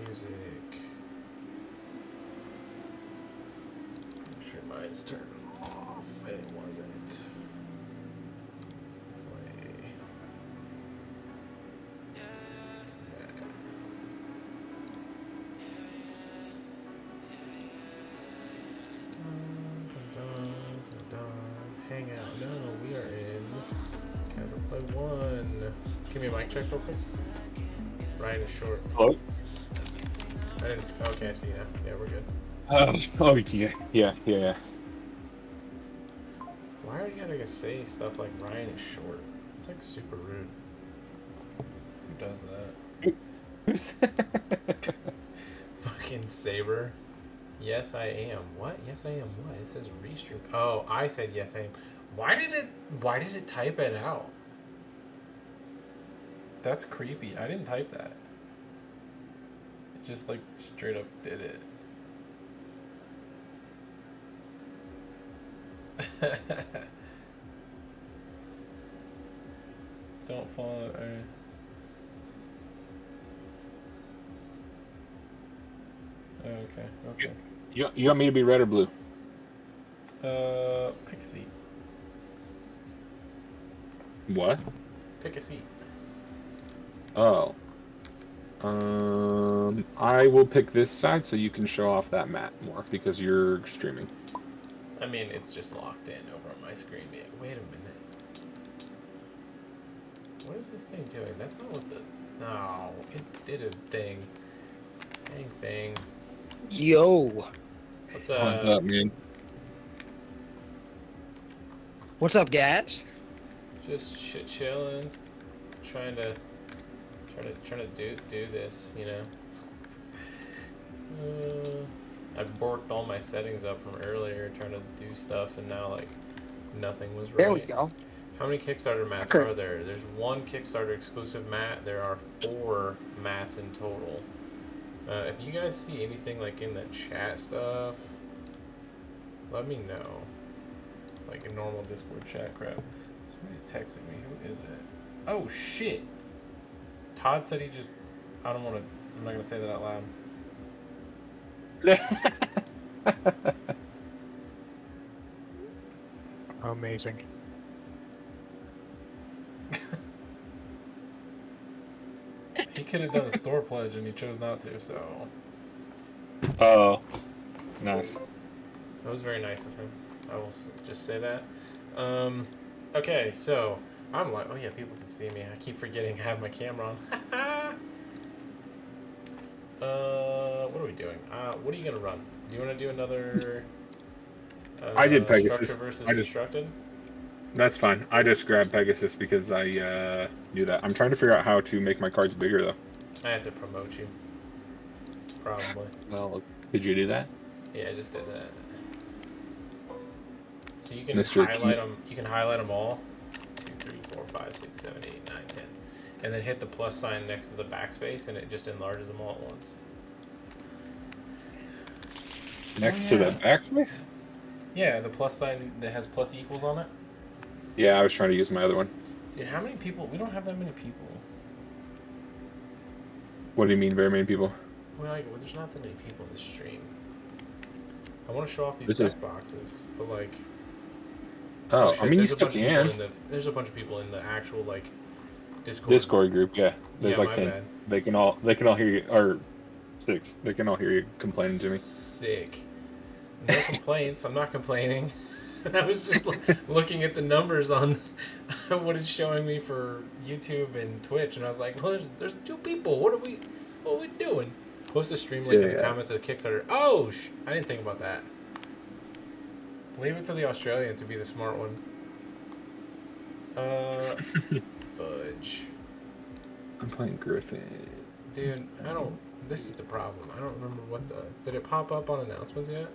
Music. I'm sure mine's turned off. It wasn't. Hangout. No, we are in Counterplay 1. Give me a mic check real quick. Ryan is short. Hello? I didn't. Okay, I see you now. Yeah, we're good. Oh, yeah. Why are you gotta say stuff like Ryan is short? It's like super rude. Who does that? Who's Fucking Saber. Yes, I am. What? Yes, I am. What? It says restream. Oh, I said yes, I am. Why did it type it out? That's creepy. I didn't type that. It just like straight up did it. Don't follow. Okay. You want me to be red or blue? Pick a seat. What? Pick a seat. Oh. I will pick this side so you can show off that map more because you're streaming. I mean, it's just locked in over on my screen. Wait a minute. What is this thing doing? That's not what the... No, it did a thing. Dang thing. Yo. What's What's up, man? What's up, guys? Just chilling, trying to do this, you know. I borked all my settings up from earlier, trying to do stuff, and now like nothing was right. There we go. How many Kickstarter mats are there? There's one Kickstarter exclusive mat. There are 4 mats in total. If you guys see anything like in the chat stuff, let me know. Like a normal Discord chat crap. Somebody's texting me. Who is it? Oh shit! Todd said he just... I'm not gonna say that out loud. Amazing. He could have done a store pledge and he chose not to, so... Oh, nice. That was very nice of him. I will just say that. Okay, so... I'm like... Oh yeah, people can see me. I keep forgetting I have my camera on. What are we doing? What are you gonna run? Do you want to do another... I did Pegasus. Structure versus constructed? That's fine. I just grabbed Pegasus because I knew that. I'm trying to figure out how to make my cards bigger, though. I have to promote you. Probably. Well, did you do that? Yeah, I just did that. So you can highlight them. You can highlight them all. 2, 3, 4, 5, 6, 7, 8, 9, 10, and then hit the plus sign next to the backspace, and it just enlarges them all at once. Next to the backspace? Yeah, the plus sign that has plus equals on it. Yeah, I was trying to use my other one. Dude, how many people? We don't have that many people. What do you mean, very many people? Well, there's not that many people in this stream. I want to show off these deck boxes, but like... Oh, I mean, you still can. There's a bunch of people in the actual, like, Discord group, yeah. There's like 10. Bad. They can all hear you, or 6. They can all hear you complaining to me. Sick. No complaints. I'm not complaining. I was just looking at the numbers on what it's showing me for YouTube and Twitch, and I was like, well, there's 2 people. What are we doing? Post a stream link in the comments of the Kickstarter. Oh, I didn't think about that. Leave it to the Australian to be the smart one. Fudge. I'm playing Griffin. Dude, this is the problem. I don't remember did it pop up on announcements yet?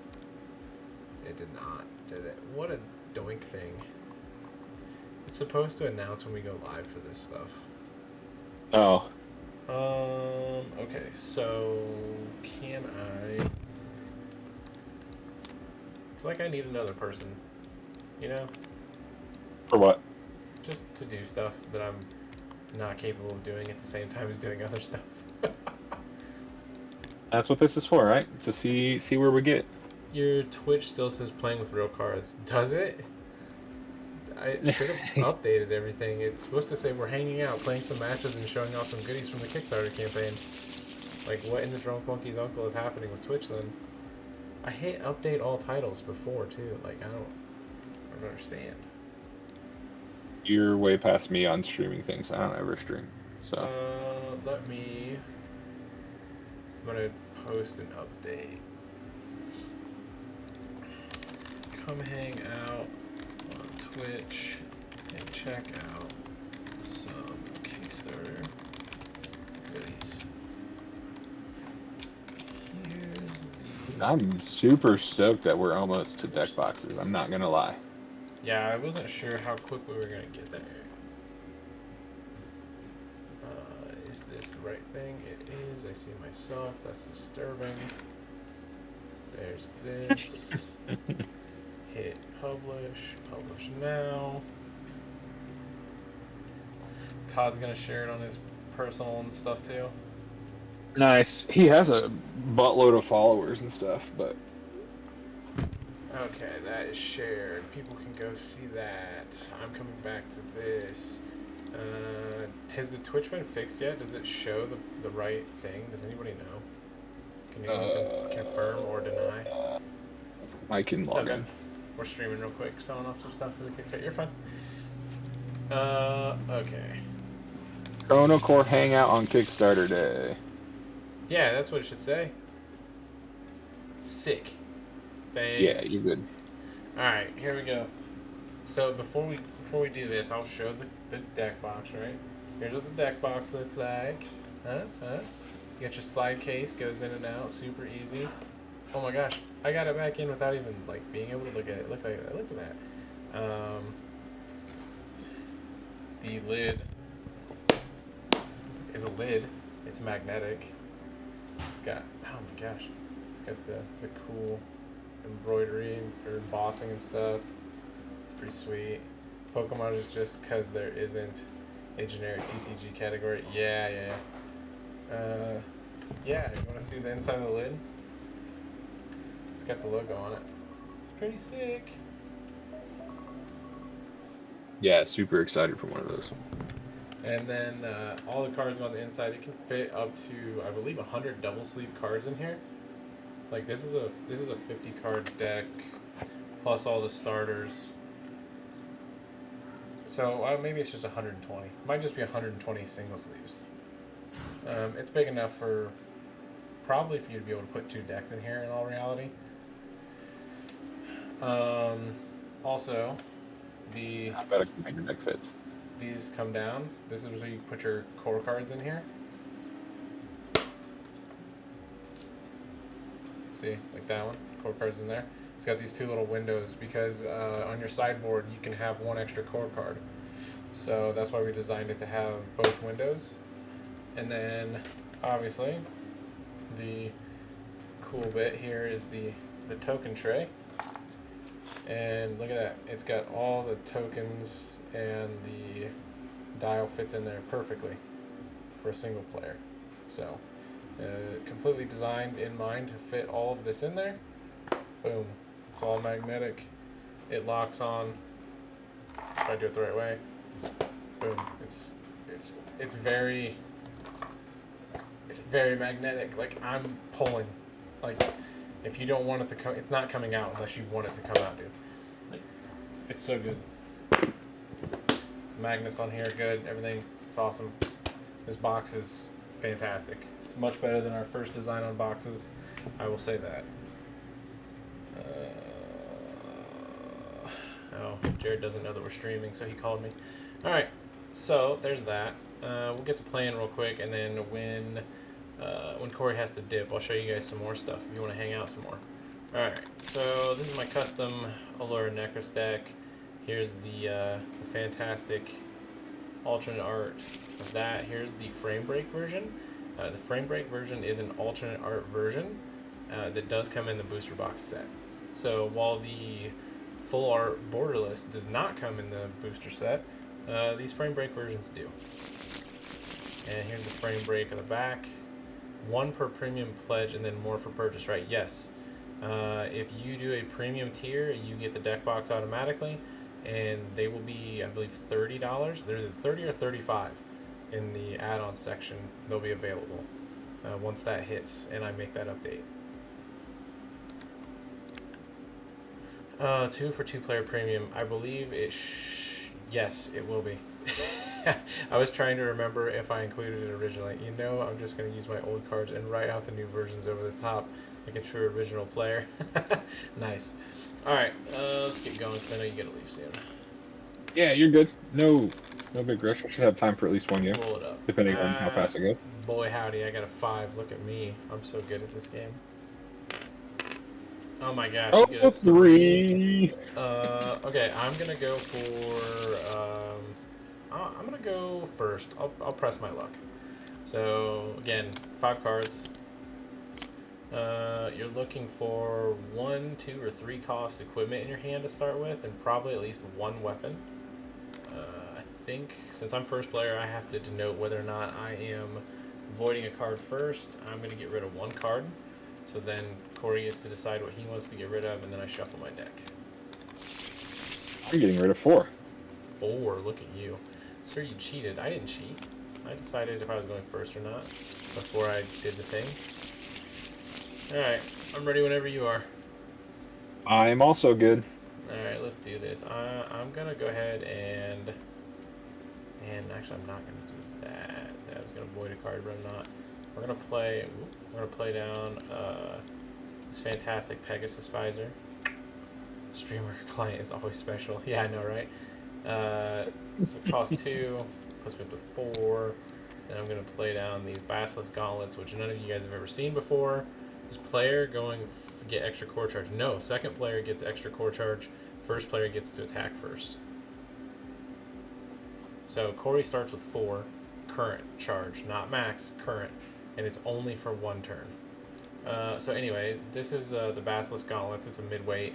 It did not, did it? What a doink thing. It's supposed to announce when we go live for this stuff. Oh. Okay, so can I... It's like I need another person, you know? For what? Just to do stuff that I'm not capable of doing at the same time as doing other stuff. That's what this is for, right? To see where we get. Your Twitch still says playing with real cards. Does it? I should have updated everything. It's supposed to say we're hanging out, playing some matches, and showing off some goodies from the Kickstarter campaign. Like, what in the Drunk Monkey's Uncle is happening with Twitch then? I hit update all titles before, too. Like, I don't understand. You're way past me on streaming things. I don't ever stream. So. I'm gonna post an update. Come hang out on Twitch and check out some Kickstarter goodies. I'm super stoked that we're almost to deck boxes. I'm not gonna lie. Yeah, I wasn't sure how quick we were gonna get there. Is this the right thing? It is. I see myself. That's disturbing. There's this. Hit publish. Publish now. Todd's gonna share it on his personal and stuff too. Nice. He has a buttload of followers and stuff, but Okay, that is shared. People can go see that. I'm coming back to this. Has the Twitch been fixed yet? Does it show the right thing? Does anybody know? Can anyone confirm or deny? I can It's log okay. in. We're streaming real quick, selling off some stuff to the Kickstarter. You're fine. Okay. Chrono Core hangout on Kickstarter Day. Yeah, that's what it should say. Sick. Thanks. Yeah, you're good. Alright, here we go. So before we do this, I'll show the deck box, right? Here's what the deck box looks like. You got your slide case, goes in and out, super easy. Oh my gosh, I got it back in without even like being able to look at it. Look at that. The lid is a lid. It's magnetic. It's got, oh my gosh, it's got the cool embroidery or embossing and stuff. It's pretty sweet. Pokemon is just because there isn't a generic TCG category. Yeah. Yeah, you want to see the inside of the lid? It's got the logo on it. It's pretty sick. Yeah, super excited for one of those. And then all the cards on the inside, it can fit up to, I believe, 100 double sleeve cards in here. Like this is a 50 card deck plus all the starters. So maybe it's just 120. It might just be 120 single sleeves. It's big enough for probably for you to be able to put 2 decks in here in all reality. Also, I bet a commander deck fits. these come down. This is where you put your core cards in here. See, like that one, core cards in there. It's got these 2 little windows because on your sideboard you can have 1 extra core card. So that's why we designed it to have both windows. And then obviously the cool bit here is the token tray. And look at that, it's got all the tokens and the dial fits in there perfectly for a single player. So completely designed in mind to fit all of this in there. Boom. It's all magnetic. It locks on. If I do it the right way. Boom. It's very magnetic. Like I'm pulling. Like if you don't want it to come, it's not coming out unless you want it to come out, dude. Like, it's so good. Magnets on here, good. Everything. It's awesome. This box is fantastic. It's much better than our first design on boxes. I will say that. Oh, Jared doesn't know that we're streaming, so he called me. Alright, so there's that. We'll get to playing real quick, and then when Corey has to dip, I'll show you guys some more stuff if you want to hang out some more. Alright, so this is my custom Allura Necros deck. Here's the fantastic alternate art of that. Here's the frame break version. The frame break version is an alternate art version that does come in the booster box set. So while the full art borderless does not come in the booster set, these frame break versions do. And here's the frame break on the back. 1 per premium pledge and then more for purchase, right? Yes. If you do a premium tier, you get the deck box automatically, and they will be, I believe, $30. They're either 30 or 35 in the add-on section. They'll be available once that hits, and I make that update. 2 for 2-player premium. I believe it. Yes, it will be. I was trying to remember if I included it originally. You know, I'm just going to use my old cards and write out the new versions over the top like a true original player. Nice. Alright, let's get going because I know you got to leave soon. Yeah, you're good. No big rush. I should have time for at least one game, Roll it up. depending on how fast it goes. Boy howdy, I got a 5. Look at me. I'm so good at this game. Oh my gosh. Oh, you get a 3. Okay, I'm going to go for... I'm going to go first. I'll press my luck. So, again, 5 cards. You're looking for 1, 2, or 3 cost equipment in your hand to start with, and probably at least 1 weapon. I think, since I'm first player, I have to denote whether or not I am voiding a card first. I'm going to get rid of 1 card. So then Corey gets to decide what he wants to get rid of, and then I shuffle my deck. I'm getting rid of 4. 4, look at you. Sir, you cheated. I didn't cheat. I decided if I was going first or not before I did the thing. Alright, I'm ready whenever you are. I'm also good. Alright, let's do this. I'm gonna go ahead and actually I'm not gonna do that. I was gonna void a card, but I'm not. We're gonna play down this fantastic Pegasus visor. Streamer client is always special. Yeah, I know, right? So it costs 2, puts me up to 4. Then I'm gonna play down these Basilisk Gauntlets, which none of you guys have ever seen before. Is player going get extra core charge? No, second player gets extra core charge. First player gets to attack first. So Corey starts with 4 current charge, not max, current, and it's only for 1 turn. So anyway, this is the Basilisk Gauntlets. It's a midweight,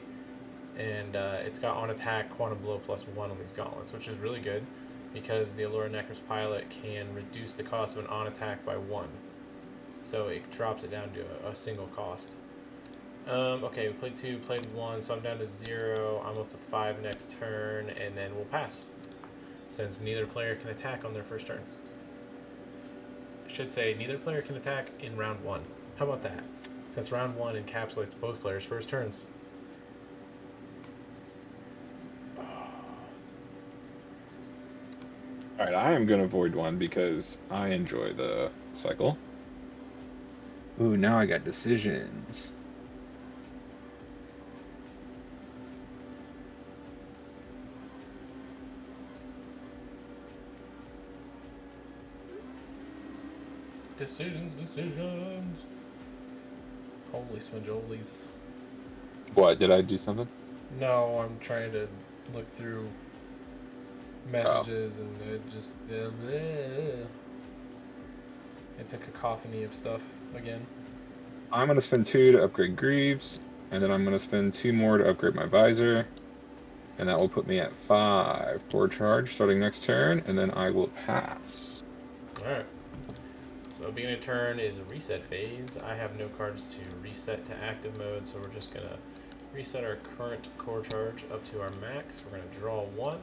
and it's got on attack quantum blow +1 on these gauntlets, which is really good because the Allura Necros pilot can reduce the cost of an on attack by 1. So it drops it down to a single cost. Okay, we played 2, played 1, so I'm down to 0. I'm up to 5 next turn, and then we'll pass, since neither player can attack on their first turn. I should say neither player can attack in round 1. How about that? Since round 1 encapsulates both players' first turns. Alright, I am going to void 1 because I enjoy the cycle. Ooh, now I got decisions. Decisions. Holy swinjolies. What, did I do something? No, I'm trying to look through messages and it just... It's a cacophony of stuff again. I'm going to spend 2 to upgrade Greaves, and then I'm going to spend 2 more to upgrade my Visor, and that will put me at 5 core charge starting next turn, and then I will pass. Alright. So beginning of turn is a reset phase. I have no cards to reset to active mode, so we're just going to reset our current core charge up to our max. We're going to draw 1,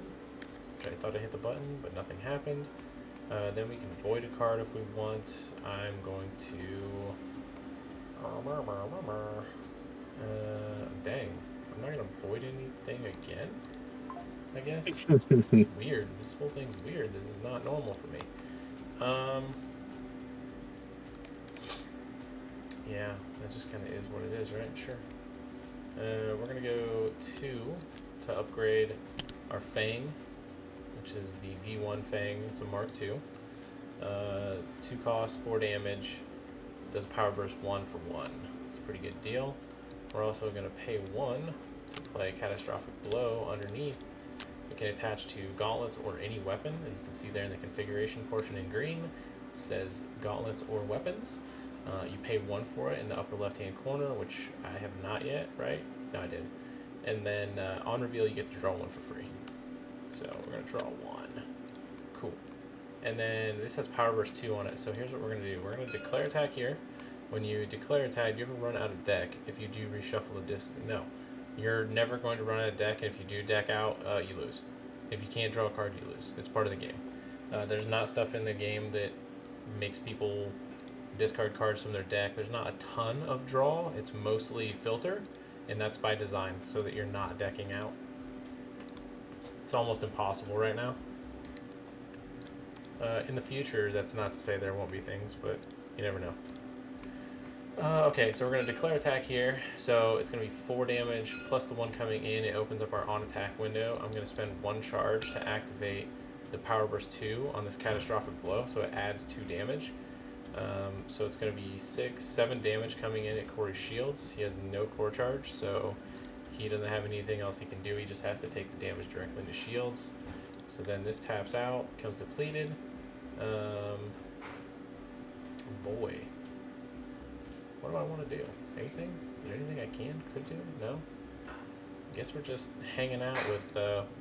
which I thought I hit the button, but nothing happened. Then we can void a card if we want. I'm going to... dang. I'm not going to void anything again, I guess. It's weird. This whole thing's weird. This is not normal for me. Yeah, that just kind of is what it is, right? Sure. We're going to go 2 to upgrade our Fang, which is the V1 Fang. It's a Mark II. 2 costs, 4 damage. Does power burst 1 for 1. It's a pretty good deal. We're also going to pay 1 to play Catastrophic Blow underneath. It can attach to gauntlets or any weapon. And you can see there in the configuration portion in green, it says gauntlets or weapons. You pay 1 for it in the upper left-hand corner, which I have not yet, right? No, I did. And then on reveal, you get to draw 1 for free. So we're going to draw 1. Cool. And then this has Power Burst 2 on it. So here's what we're going to do. We're going to declare attack here. When you declare attack, you ever run out of deck if you do reshuffle the disc? No. You're never going to run out of deck, and if you do deck out, you lose. If you can't draw a card, you lose. It's part of the game. There's not stuff in the game that makes people discard cards from their deck. There's not a ton of draw. It's mostly filter, and that's by design so that you're not decking out. It's almost impossible right now. In the future, that's not to say there won't be things, but you never know. Okay, so we're going to declare attack here. So it's going to be 4 damage plus the 1 coming in. It opens up our on attack window. I'm going to spend 1 charge to activate the Power Burst 2 on this catastrophic blow, so it adds 2 damage. So it's going to be 7 damage coming in at Corey's shields. He has no core charge, so he doesn't have anything else he can do. He just has to take the damage directly to shields. So then this taps out, becomes depleted. Boy. What do I want to do? Anything? Is there anything I could do? No? I guess we're just hanging out with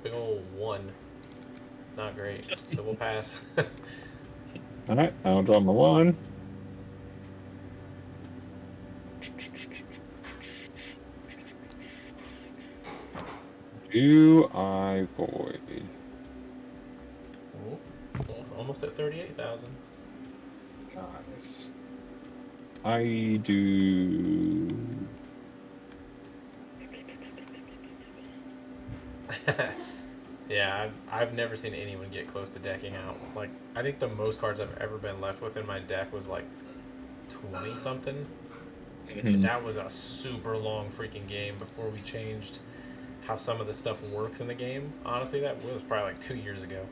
big old 1. It's not great, so we'll pass. Alright, I'll draw my 1. Do I void? Oh, almost at 38,000. Nice. I do. Yeah, I've never seen anyone get close to decking out. Like, I think the most cards I've ever been left with in my deck was like 20 something. And that was a super long freaking game before we changed how some of the stuff works in the game. Honestly, that was probably like 2 years ago.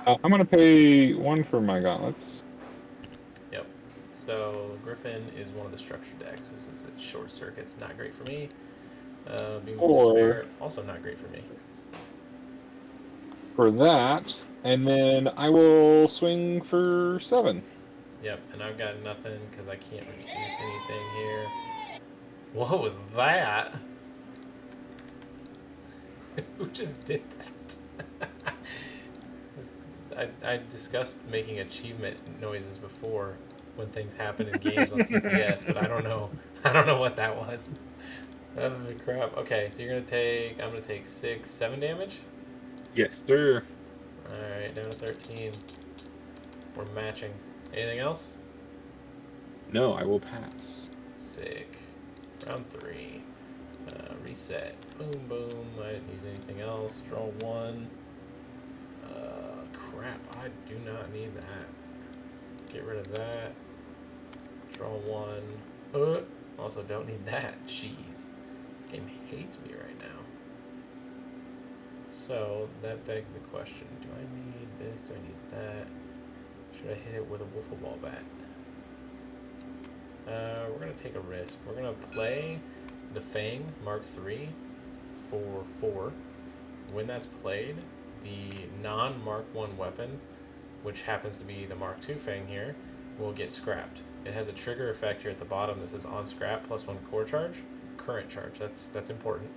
I'm gonna pay 1 for my gauntlets. Yep. So Griffin is one of the structured decks. This is a short circuit. It's not great for me. Being Spirit, also not great for me. For that, and then I will swing for 7. Yep, and I've got nothing because I can't reduce anything here. What was that? Who just did that? I discussed making achievement noises before when things happen in games on TTS, but I don't know what that was. Oh crap. Okay, so I'm gonna take 7 damage? Yes, sir. Alright, down to 13. We're matching. Anything else? No, I will pass. Sick. Round 3. Reset. Boom, boom. I didn't use anything else. Draw 1. Crap. I do not need that. Get rid of that. Draw 1. Also don't need that. Jeez. This game hates me right now. So, that begs the question. Do I need this? Do I need that? Should I hit it with a wiffle ball bat? We're going to take a risk. We're going to play the Fang Mark III for 4. When that's played, the non-Mark I weapon, which happens to be the Mark II Fang here, will get scrapped. It has a trigger effect here at the bottom that says on scrap plus 1 core charge, current charge. That's important.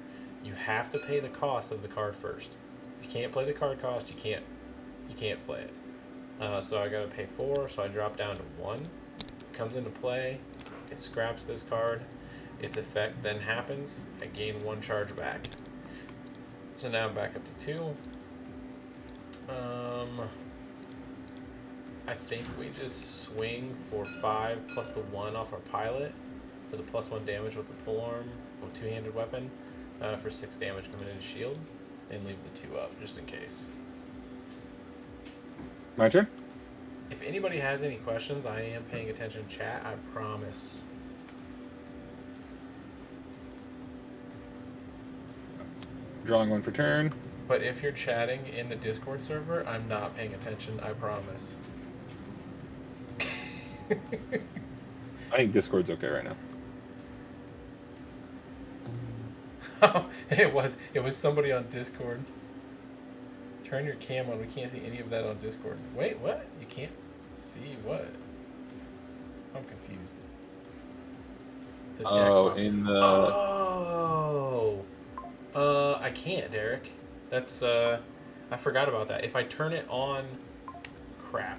You have to pay the cost of the card first. If you can't play the card cost, you can't play it. So I gotta pay 4, so I drop down to 1. It comes into play, it scraps this card, its effect then happens, I gain 1 charge back. So now I'm back up to 2. I think we just swing for 5 plus the 1 off our pilot for the plus 1 damage with the polearm or 2-handed weapon for 6 damage coming into shield, and leave the 2 up just in case. My turn? If anybody has any questions, I am paying attention in chat, I promise. Drawing 1 for turn. But if you're chatting in the Discord server, I'm not paying attention, I promise. I think Discord's okay right now. Oh, it was somebody on Discord. Turn your cam on. We can't see any of that on Discord. Wait, what? You can't see what? I'm confused. The deck Oh, box. in the... Oh! I can't, Derek. That's, I forgot about that. If I turn it on... Crap.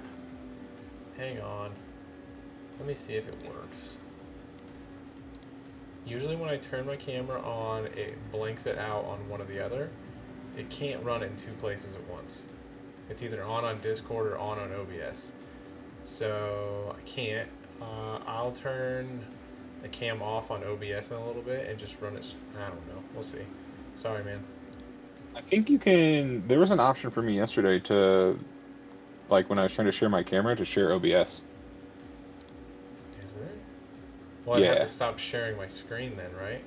Hang on. Let me see if it works. Usually when I turn my camera on, it blanks it out on one or the other. It can't run in two places at once. It's either on Discord or on OBS. So I can't. I'll turn the cam off on OBS in a little bit and just run it. I don't know. We'll see. Sorry, man. I think you can. There was an option for me yesterday to, like, when I was trying to share my camera, to share OBS. Is there? Well, I'd have Yeah. to stop sharing my screen then, right?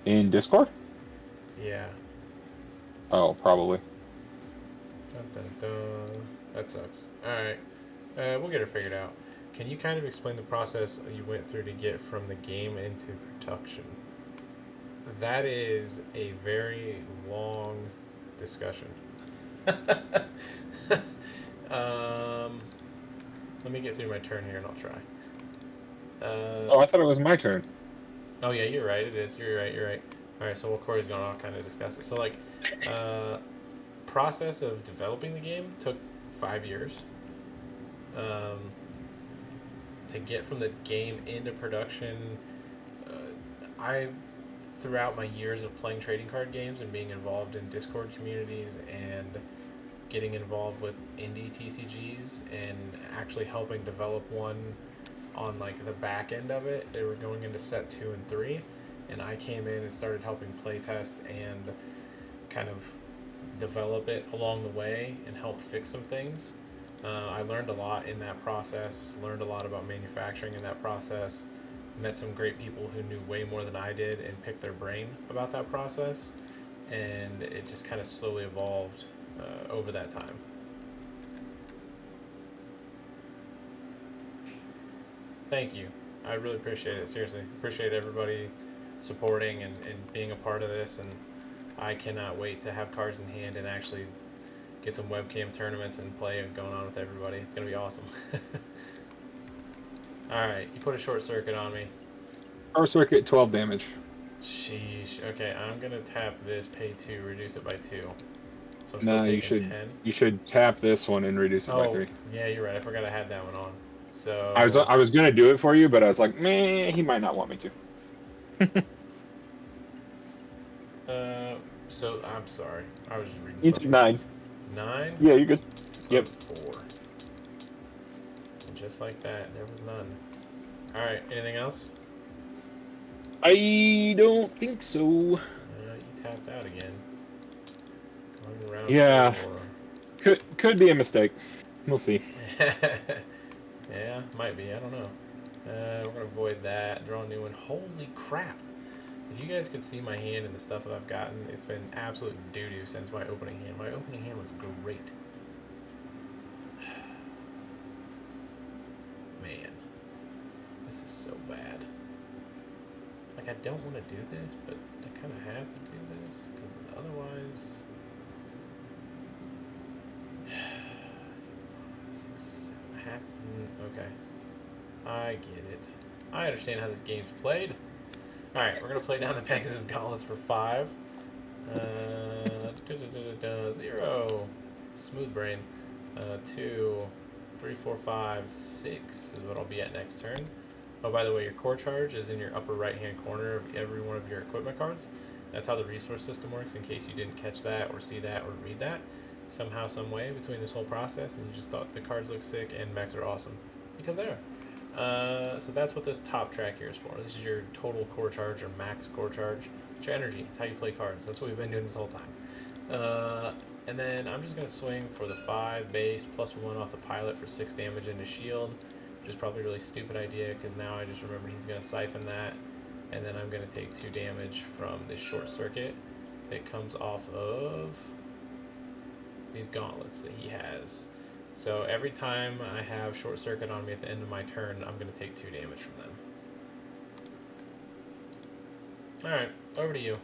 In Discord? Yeah. Oh, probably. Dun, dun, dun. That sucks. Alright. We'll get it figured out. Can you kind of explain the process you went through to get from the game into production? That is a very long discussion. Let me get through my turn here and I'll try. Oh, I thought it was my turn. Oh yeah, you're right. It is. You're right. All right. So while Corey's going, I'll kind of discuss it. So like, process of developing the game took 5 years. To get from the game into production, throughout my years of playing trading card games and being involved in Discord communities and getting involved with indie TCGs and actually helping develop one on like the back end of it. They were going into set 2 and 3, and I came in and started helping playtest and kind of develop it along the way and help fix some things. I learned a lot in that process, learned a lot about manufacturing in that process, met some great people who knew way more than I did and picked their brain about that process, and it just kind of slowly evolved over that time. Thank you. I really appreciate it. Seriously. Appreciate everybody supporting and being a part of this, and I cannot wait to have cards in hand and actually get some webcam tournaments and play going on with everybody. It's going to be awesome. Alright, you put a short circuit on me. Short circuit, 12 damage. Sheesh. Okay, I'm going to tap this, pay 2, reduce it by 2. So I'm still No, taking you should 10. you should tap this one and reduce it by 3. Yeah, you're right. I forgot I had that one on. So I was gonna do it for you, but I was like, meh, he might not want me to. So I'm sorry. I was just reading You took something. 9. 9? Yeah, you're good. So Yep. 4. And just like that, there was none. Alright, anything else? I don't think so. You tapped out again. Going around Yeah. 4. Could be a mistake. We'll see. Yeah, might be. I don't know. We're going to avoid that. Draw a new one. Holy crap. If you guys could see my hand and the stuff that I've gotten, it's been absolute doo-doo since my opening hand. My opening hand was great. Man. This is so bad. Like, I don't want to do this, but I kind of have to do this, because otherwise... 6, 7.5. Okay. I get it. I understand how this game's played. Alright, we're going to play down the Pegasus Gauntlets for 5. 0. Smooth Brain. 2, 3, 4, 5, 6 is what I'll be at next turn. Oh, by the way, your core charge is in your upper right-hand corner of every one of your equipment cards. That's how the resource system works, in case you didn't catch that or see that or read that. Somehow, some way between this whole process, and you just thought the cards look sick and mechs are awesome. Because they are. So that's what this top track here is for. This is your total core charge or max core charge. It's your energy. It's how you play cards. That's what we've been doing this whole time. And then I'm just going to swing for the 5 base plus 1 off the pilot for 6 damage into shield. Which is probably a really stupid idea, because now I just remembered he's going to siphon that. And then I'm going to take 2 damage from this short circuit that comes off of these gauntlets that he has. So every time I have short circuit on me at the end of my turn, I'm going to take 2 damage from them. Alright, over to you.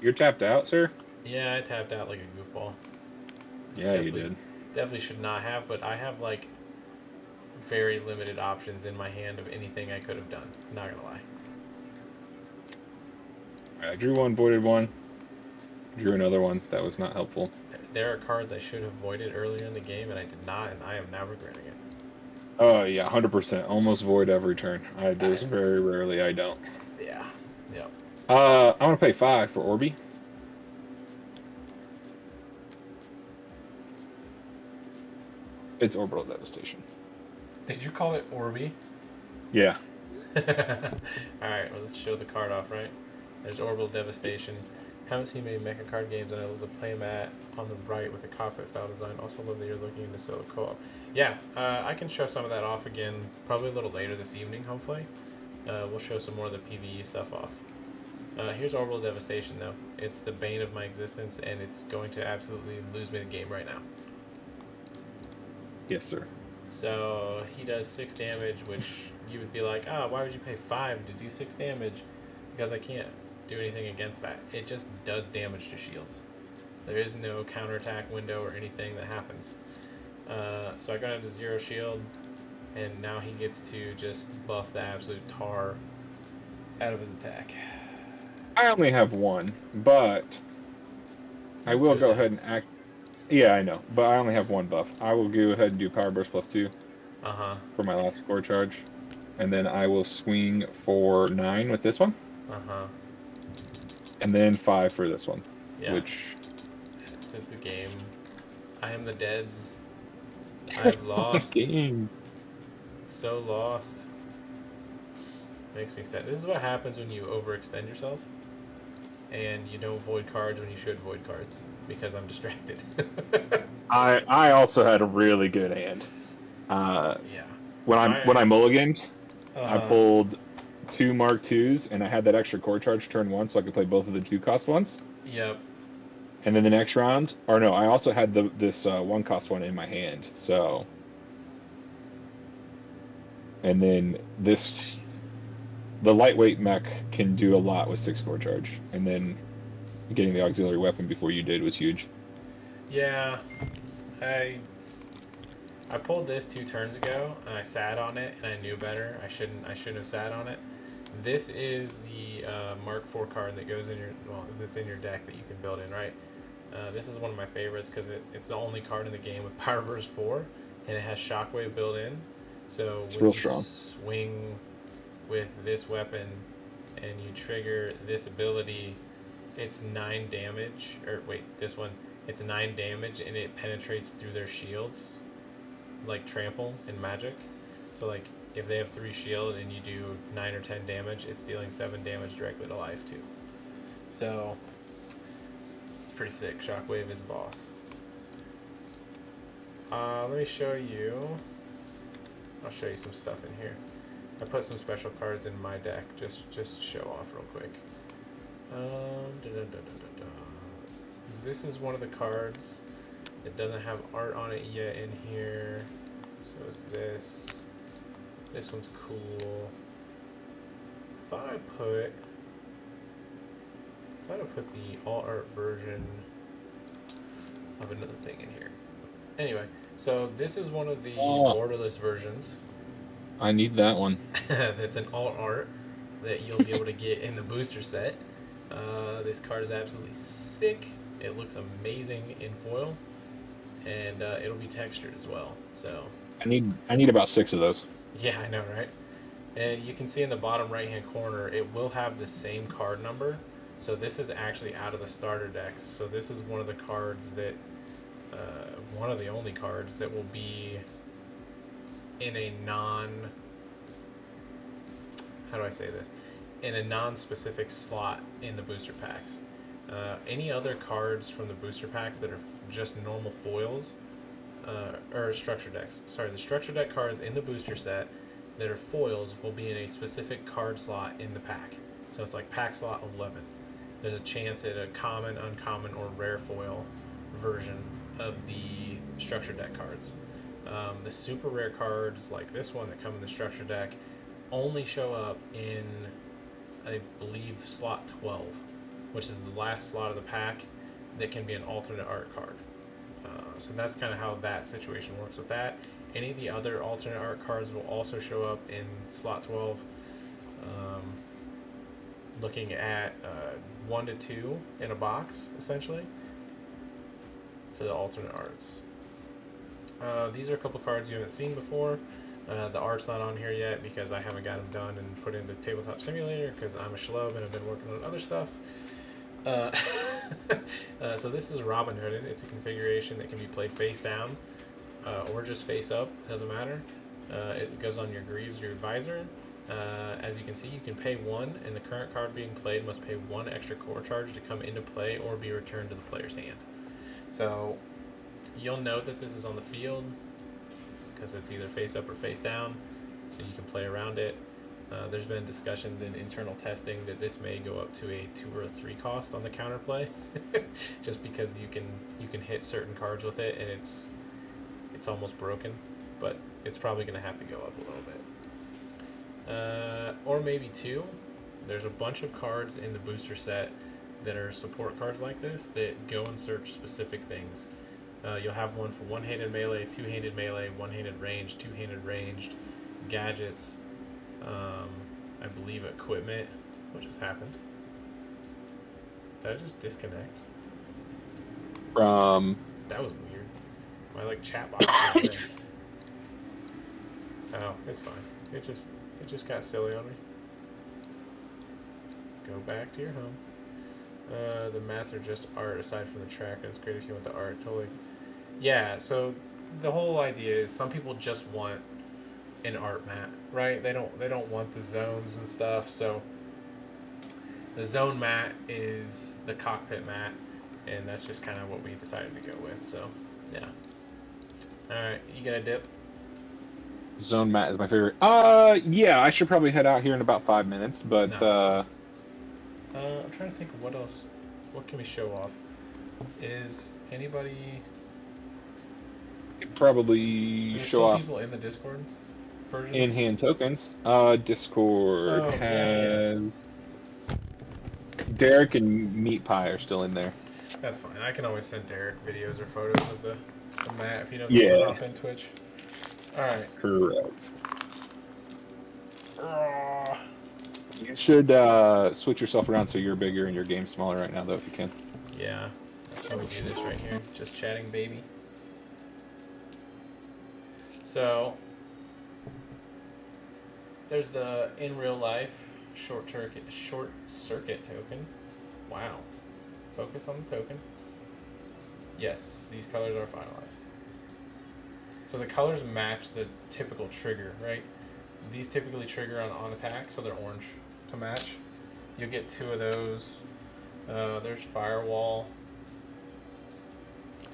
You're tapped out, sir? Yeah, I tapped out like a goofball. Yeah, you did. Definitely should not have, but I have like very limited options in my hand of anything I could have done. Not gonna lie. I drew one, voided one. Drew another one. That was not helpful. There are cards I should have voided earlier in the game, and I did not, and I am now regretting it. Oh, yeah, 100%. Almost void every turn. There's very rarely I don't. Yeah. Yep. I want to pay 5 for Orby. It's Orbital Devastation. Did you call it Orby? Yeah. Alright, well, let's show the card off, right? There's Orbital Devastation. Haven't seen many mecha card games, and I love the playmat on the right with the cockpit style design. Also love that you're looking into solo co-op. Yeah, I can show some of that off again, probably a little later this evening, hopefully. We'll show some more of the PvE stuff off. Here's Orbital Devastation, though. It's the bane of my existence, and it's going to absolutely lose me the game right now. Yes, sir. So he does 6 damage, which you would be like, why would you pay 5 to do 6 damage? Because I can't do anything against that. It just does damage to shields. There is no counterattack window or anything that happens. So I got into 0 shield, and now he gets to just buff the absolute tar out of his attack. I only have 1, but I will go ahead and act. Yeah, I know, but I only have 1 buff. I will go ahead and do Power Burst +2 for my last score charge, and then I will swing for 9 with this one. And then 5 for this one. Yeah. Which it's a game. I am the deads. I've lost. Game. So lost. Makes me sad. This is what happens when you overextend yourself, and you don't void cards when you should void cards because I'm distracted. I also had a really good hand. Yeah. When I mulliganed, I pulled 2 Mark IIs, and I had that extra core charge turn 1, so I could play both of the 2-cost ones. Yep. And then the next round, or no, I also had this 1-cost one in my hand. So, and then this, the lightweight mech can do a lot with 6 core charge, and then getting the auxiliary weapon before you did was huge. Yeah, I pulled this 2 turns ago, and I sat on it, and I knew better. I shouldn't have sat on it. This is the Mark IV card that goes in that's in your deck that you can build in, right? This is one of my favorites because it's the only card in the game with Power Burst 4, and it has Shockwave built in. So it's when real you strong. swing with this weapon and you trigger this ability, it's 9 damage. Or wait, this one, it's 9 damage, and it penetrates through their shields, like Trample in Magic. So like if they have 3 shield and you do 9 or 10 damage, it's dealing 7 damage directly to life too. So it's pretty sick. Shockwave is boss. Let me show you. I'll show you some stuff in here. I put some special cards in my deck just to show off real quick. This is one of the cards. It doesn't have art on it yet in here. So is this. This one's cool. Thought I put the all art version of another thing in here. Anyway, so this is one of the borderless versions. I need that one. That's an alt art that you'll be able to get in the booster set. This card is absolutely sick. It looks amazing in foil, and it'll be textured as well. So I need about 6 of those. Yeah, I know, right? And you can see in the bottom right-hand corner, it will have the same card number. So this is actually out of the starter decks. So this is one of the cards that, one of the only cards that will be in a how do I say this? In a non-specific slot in the booster packs. Any other cards from the booster packs that are just normal foils, or structure decks. Sorry, the structure deck cards in the booster set that are foils will be in a specific card slot in the pack. So it's like pack slot 11. There's a chance at a common, uncommon, or rare foil version of the structure deck cards. The super rare cards like this one that come in the structure deck only show up in, I believe, slot 12, which is the last slot of the pack that can be an alternate art card. So that's kind of how that situation works with that. Any of the other alternate art cards will also show up in slot 12. looking at 1 to 2 in a box, essentially, for the alternate arts. These are a couple cards you haven't seen before. The art's not on here yet because I haven't got them done and put into Tabletop Simulator because I'm a schlub and I've been working on other stuff. So this is Robin Hooded. It's a configuration that can be played face down or just face up, doesn't matter. It goes on your greaves or your visor. As you can see, you can pay 1, and the current card being played must pay 1 extra core charge to come into play or be returned to the player's hand. So you'll note that this is on the field because it's either face up or face down, so you can play around it. There's been discussions in internal testing that this may go up to a 2 or a 3 cost on the counterplay, just because you can hit certain cards with it and it's almost broken, but it's probably going to have to go up a little bit. Or maybe 2. There's a bunch of cards in the booster set that are support cards like this that go and search specific things. You'll have one for one-handed melee, two-handed melee, one-handed ranged, two-handed ranged, gadgets, I believe equipment. What just happened? Did I just disconnect? From... That was weird. My chat box went dead. Oh, it's fine. It just got silly on me. Go back to your home. The mats are just art aside from the track, and it's great if you want the art. Totally. Yeah, so the whole idea is some people just want an art mat, right? They don't want the zones and stuff. So the zone mat is the cockpit mat, and that's just kind of what we decided to go with. So yeah. All right, you gonna dip? Zone mat is my favorite. Yeah, I should probably head out here in about 5 minutes, but No, I'm trying to think of what else. What can we show off? Is anybody? probably There's show still off people in the Discord version. in-hand tokens. Discord Oh, has Derek and Meat Pie are still in there. That's fine. I can always send Derek videos or photos of the mat if he doesn't Yeah. want to hop in Twitch. All right. Correct. You should switch yourself around so you're bigger and your game's smaller right now, though, if you can. Yeah, that's why we do this right here. Just chatting, baby. So there's the in real life short circuit token. Wow. Focus on the token. Yes, these colors are finalized. So the colors match the typical trigger, right? These typically trigger on attack, so they're orange to match. You'll get 2 of those. There's Firewall.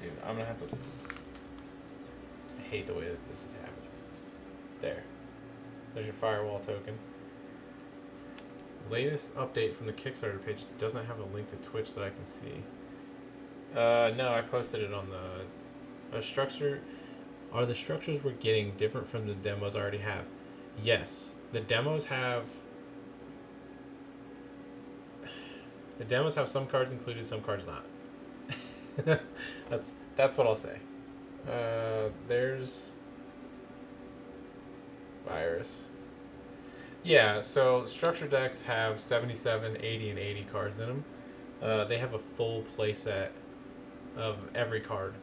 Dude, I'm gonna have to... I hate the way that this is happening. There. There's your Firewall token. Latest update from the Kickstarter page doesn't have a link to Twitch that I can see. No, I posted it on the structure. Are the structures we're getting different from the demos I already have? Yes. The demos have some cards included, some cards not. That's what I'll say. There's Virus. Yeah, so structure decks have 77, 80, and 80 cards in them. They have a full playset of every card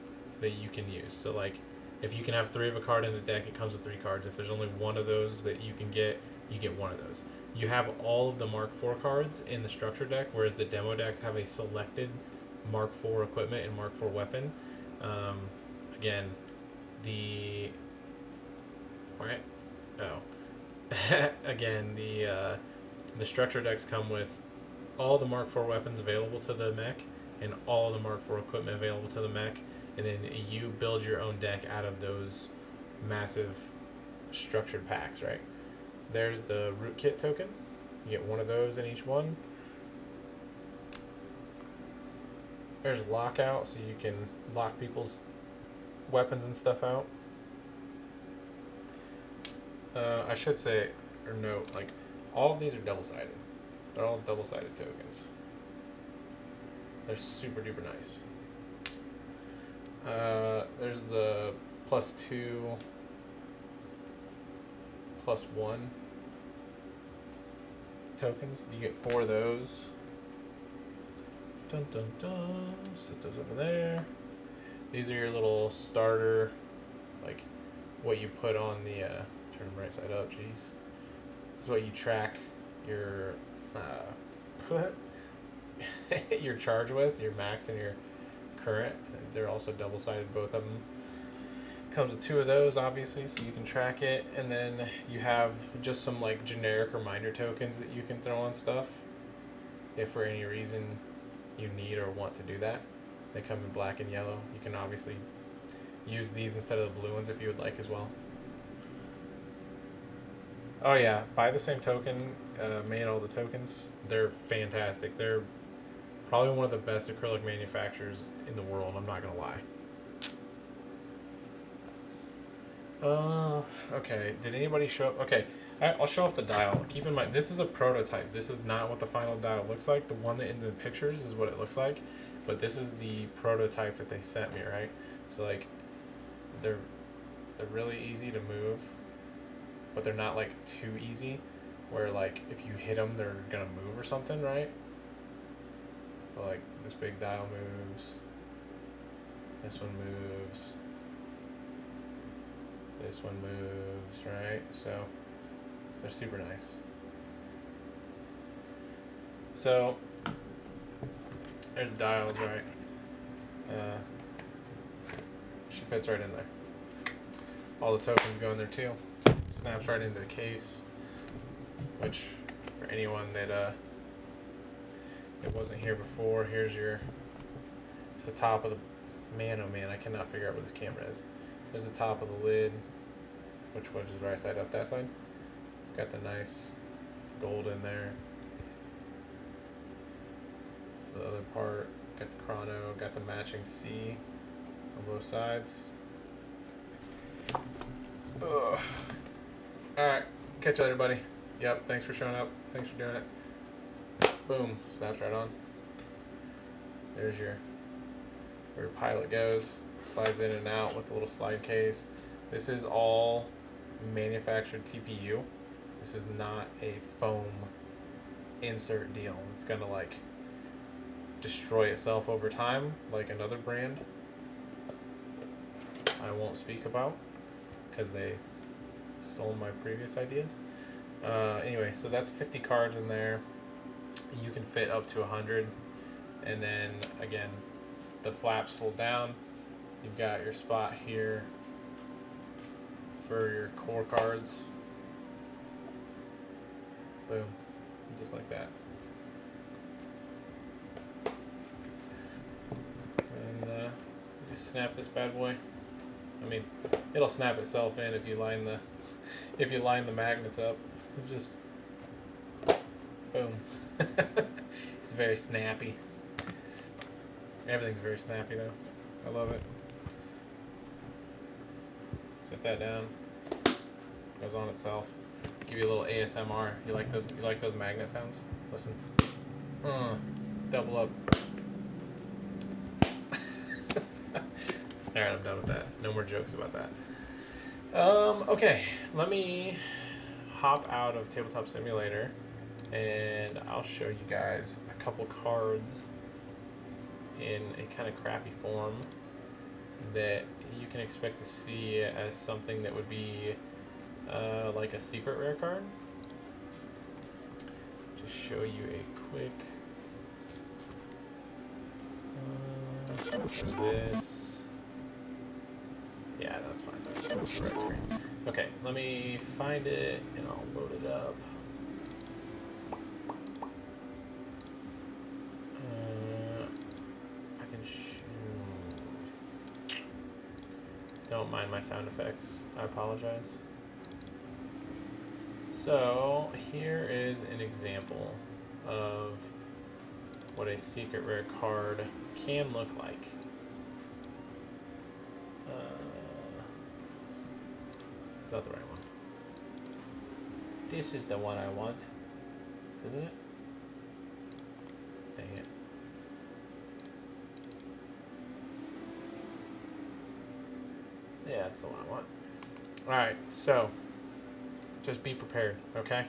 that you can use. So if you can have 3 of a card in the deck, it comes with 3 cards. If there's only 1 of those that you can get, you get 1 of those. You have all of the Mark IV cards in the structure deck, whereas the demo decks have a selected Mark IV equipment and Mark IV weapon. Again, the... Right? Oh. Again, the structure decks come with all the Mark IV weapons available to the mech and all the Mark IV equipment available to the mech, and then you build your own deck out of those massive structured packs, right? There's the Rootkit token. You get 1 of those in each one. There's Lockout, so you can lock people's weapons and stuff out. I should say, or note, all of these are double-sided. They're all double-sided tokens. They're super duper nice. There's the +2, +1. tokens. You get 4 of those. Dun dun dun. Set those over there. These are your little starter, like what you put on the. Turn them right side up. Jeez. This is what you track your your charge with, your max and your current. They're also double-sided, both of them. Comes with 2 of those, obviously, so you can track it. And then you have just some like generic reminder tokens that you can throw on stuff if for any reason you need or want to do that. They come in black and yellow. You can obviously use these instead of the blue ones if you would like as well. Oh yeah, buy the same token, made all the tokens. They're fantastic. They're probably one of the best acrylic manufacturers in the world, I'm not gonna lie. Okay, did anybody show up? Okay, I'll show off the dial. Keep in mind, this is a prototype. This is not what the final dial looks like. The one that in the pictures is what it looks like, but this is the prototype that they sent me, right? So like, they're really easy to move, but they're not like too easy, where like if you hit them, they're gonna move or something, right? But like this big dial moves, this one moves, this one moves, right? So they're super nice. So there's the dials, right? She fits right in there. All the tokens go in there too. Snaps right into the case, which for anyone that it wasn't here before, here's your, it's the top of the, man oh man, I cannot figure out where this camera is. There's the top of the lid, which is right side up that side. It's got the nice gold in there. It's the other part, got the chrono, got the matching C on both sides. Ugh. Alright, catch you later, buddy. Yep, thanks for showing up. Thanks for doing it. Boom, snaps right on. There's where your pilot goes. Slides in and out with the little slide case. This is all manufactured TPU. This is not a foam insert deal. It's gonna like destroy itself over time, like another brand I won't speak about because they stole my previous ideas. Anyway, so that's 50 cards in there. You can fit up to 100, and then again, the flaps fold down. You've got your spot here for your core cards. Boom, just like that. And just snap this bad boy. I mean, it'll snap itself in if you line the magnets up. It just boom. It's very snappy. Everything's very snappy though. I love it. Set that down. Goes on itself. Give you a little ASMR. You like those? You like those magnet sounds? Listen. Double up. Alright, I'm done with that. No more jokes about that. Okay, let me hop out of Tabletop Simulator and I'll show you guys a couple cards in a kind of crappy form that you can expect to see as something that would be like a secret rare card. Just show you a quick this. Yeah, that's fine. That's the right screen. Okay, let me find it and I'll load it up. I can don't mind my sound effects. I apologize. So here is an example of what a secret rare card can look like. It's not the right one. This is the one I want, isn't it? Dang it. Yeah, that's the one I want. Alright, so just be prepared, okay?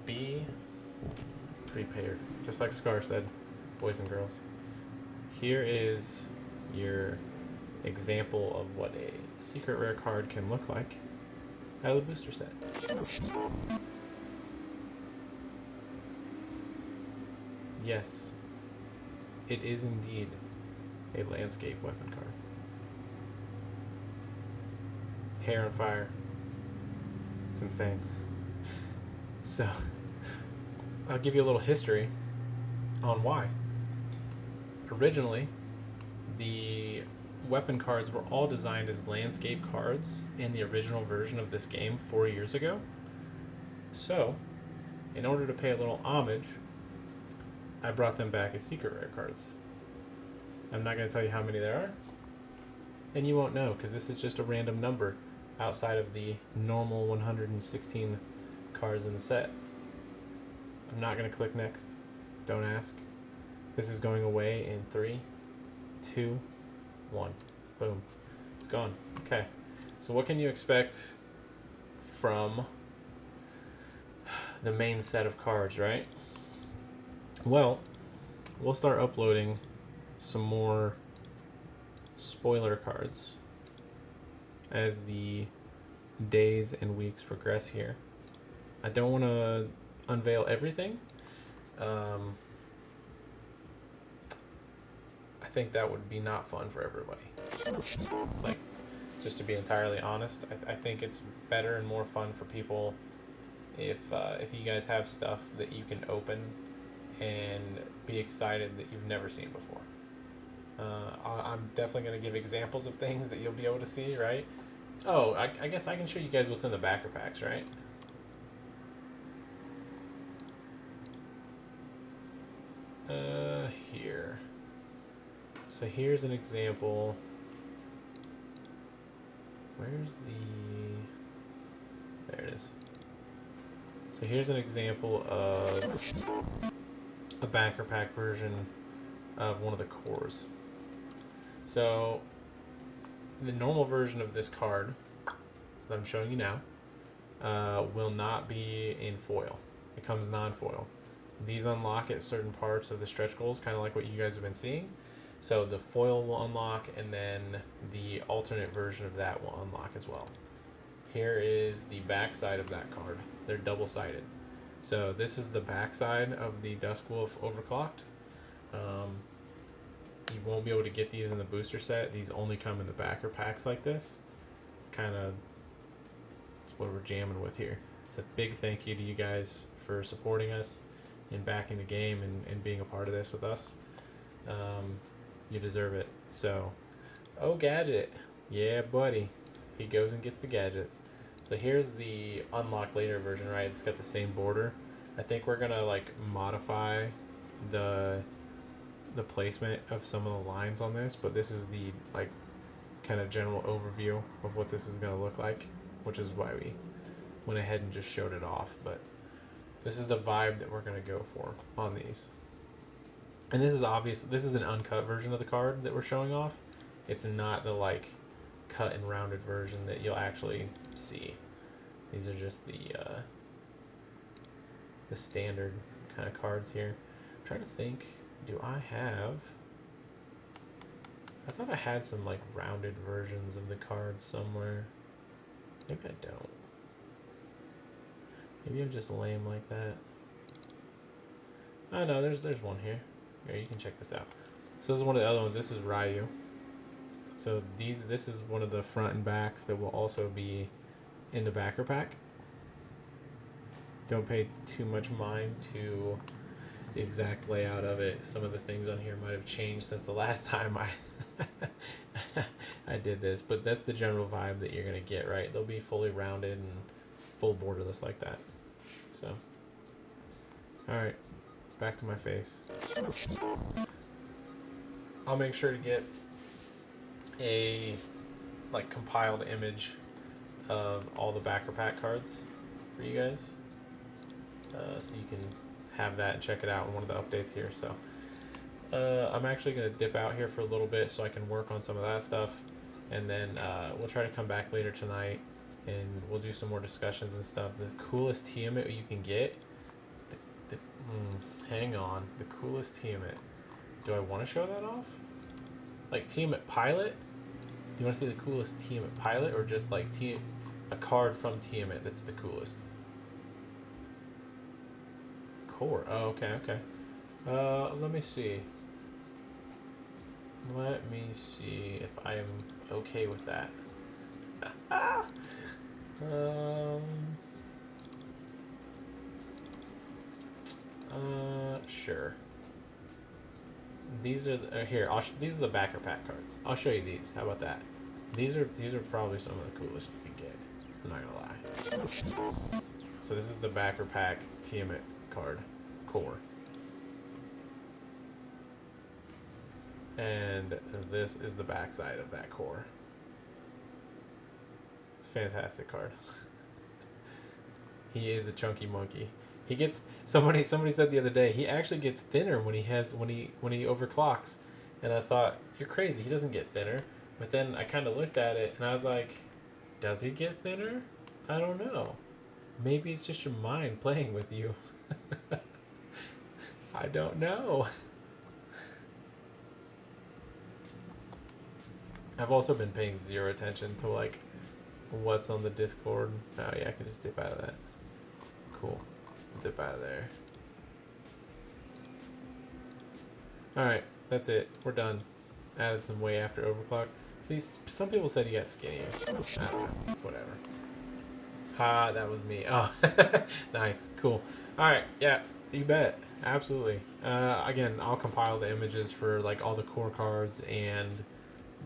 Be prepared. Just like Scar said, boys and girls. Here is your example of what a secret rare card can look like out of the booster set. Yes, it is indeed a landscape weapon card. Hair on fire. It's insane. So, I'll give you a little history on why. Originally, the weapon cards were all designed as landscape cards in the original version of this game 4 years ago. So, in order to pay a little homage, I brought them back as secret rare cards. I'm not going to tell you how many there are, and you won't know because this is just a random number outside of the normal 116 cards in the set. I'm not going to click next. Don't ask. This is going away in 3, 2, 1. Boom. It's gone. Okay. So what can you expect from the main set of cards, right? Well, we'll start uploading some more spoiler cards as the days and weeks progress here. I don't want to unveil everything. I think that would be not fun for everybody. Like, just to be entirely honest, I think it's better and more fun for people if you guys have stuff that you can open and be excited that you've never seen before. I'm definitely going to give examples of things that you'll be able to see, right? Oh, I guess I can show you guys what's in the backer packs, right? Here. So here's an example. Where's the... There it is. So here's an example of a backer pack version of one of the cores. So the normal version of this card that I'm showing you now will not be in foil. It comes non-foil. These unlock at certain parts of the stretch goals, kind of like what you guys have been seeing. So the foil will unlock, and then the alternate version of that will unlock as well. Here is the back side of that card. They're double-sided. So this is the back side of the Duskwolf Overclocked. You won't be able to get these in the booster set. These only come in the backer packs like this. It's kind of what we're jamming with here. It's a big thank you to you guys for supporting us and backing the game and being a part of this with us. You deserve it. So, oh, Gadget. Yeah, buddy. He goes and gets the gadgets. So here's the unlock later version, right? It's got the same border. I think we're gonna like modify the placement of some of the lines on this, but this is the like kind of general overview of what this is gonna look like, which is why we went ahead and just showed it off. But this is the vibe that we're gonna go for on these. And this is obvious. This is an uncut version of the card that we're showing off. It's not the like cut and rounded version that you'll actually see. These are just the standard kind of cards here. I'm trying to think, do I have... I thought I had some like rounded versions of the cards somewhere. Maybe I don't. Maybe I'm just lame like that. Oh no, there's one here. Here, you can check this out. So this is one of the other ones. This is Ryu. So this is one of the front and backs that will also be in the backer pack. Don't pay too much mind to the exact layout of it. Some of the things on here might have changed since the last time I did this, but that's the general vibe that you're gonna get, right? They'll be fully rounded and full borderless like that. So, all right, back to my face. I'll make sure to get a like compiled image of all the backer pack cards for you guys, so you can have that and check it out in one of the updates here. So I'm actually going to dip out here for a little bit so I can work on some of that stuff, and then we'll try to come back later tonight and we'll do some more discussions and stuff. The coolest Tiamat you can get, Hang on. The coolest Tiamat. Do I want to show that off? Like Tiamat Pilot? Do you want to see the coolest Tiamat Pilot, or just like a card from Tiamat that's the coolest? Core. Oh, okay, okay. Let me see. Let me see if I am okay with that. Sure. These are here. These are the backer pack cards. I'll show you these. How about that? These are probably some of the coolest you can get. I'm not gonna lie. So this is the backer pack Tiamat card, core, and this is the backside of that core. It's a fantastic card. He is a chunky monkey. He gets somebody said the other day he actually gets thinner when he overclocks, and I thought, you're crazy, he doesn't get thinner. But then I kind of looked at it and I was like, does he get thinner? I don't know. Maybe it's just your mind playing with you. I don't know. I've also been paying zero attention to like what's on the Discord. Oh yeah, I can just dip out of that. Cool. Dip out of there. Alright, that's it. We're done. Added some way after overclock. See, some people said he got skinnier. I don't know. It's whatever. Ha, that was me. Oh, nice. Cool. Alright, yeah, you bet. Absolutely. Again, I'll compile the images for like all the core cards and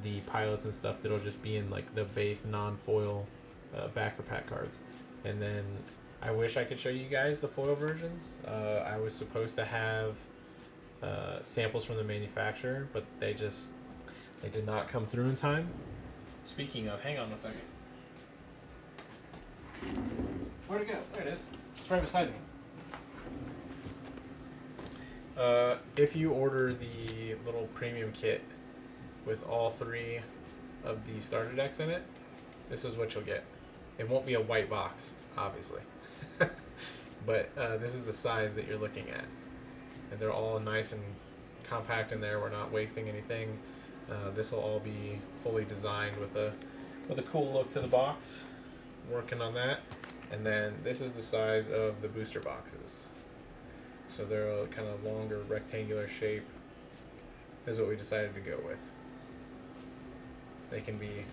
the pilots and stuff that'll just be in like the base non-foil backer pack cards. And then I wish I could show you guys the foil versions. I was supposed to have samples from the manufacturer, but they did not come through in time. Speaking of, hang on one second. Where'd it go? There it is. It's right beside me. If you order the little premium kit with all 3 of the starter decks in it, this is what you'll get. It won't be a white box, obviously. But this is the size that you're looking at. And they're all nice and compact in there. We're not wasting anything. This will all be fully designed with a cool look to the box. Working on that. And then this is the size of the booster boxes. So they're a kind of longer rectangular shape. This is what we decided to go with. They can be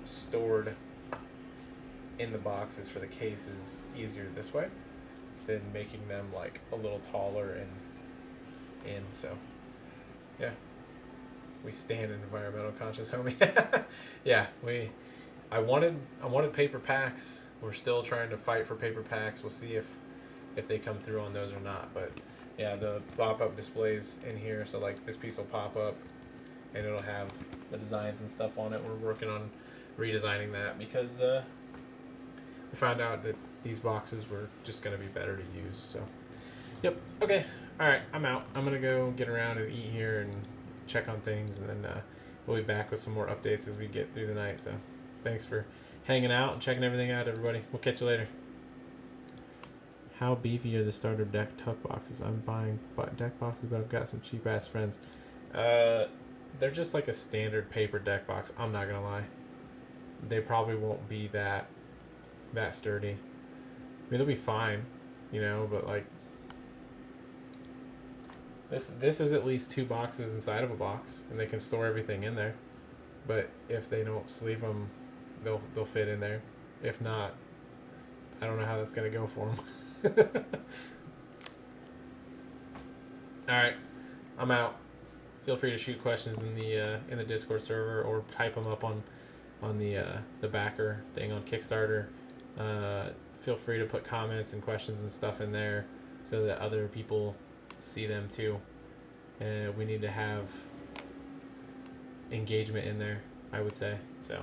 stored in the boxes for the cases easier this way than making them like a little taller and in. So yeah, we stand environmental conscious, homie. Yeah, I wanted paper packs. We're still trying to fight for paper packs. We'll see if they come through on those or not. But yeah, the pop-up displays in here, so like this piece will pop up and it'll have the designs and stuff on it. We're working on redesigning that because we found out that these boxes were just going to be better to use. So yep. Okay. All right, I'm out. I'm going to go get around and eat here and check on things, and then we'll be back with some more updates as we get through the night. So thanks for hanging out and checking everything out, everybody. We'll catch you later. How beefy are the starter deck tuck boxes? I'm buying deck boxes, but I've got some cheap ass friends. They're just like a standard paper deck box. I'm not gonna lie. They probably won't be that sturdy. I mean, they'll be fine, you know, but like this is at least 2 boxes inside of a box, and they can store everything in there. But if they don't sleeve them, they'll fit in there. If not, I don't know how that's gonna go for them. All right, I'm out. Feel free to shoot questions in the Discord server or type them up on the backer thing on Kickstarter. Feel free to put comments and questions and stuff in there so that other people see them too. We need to have engagement in there, I would say. So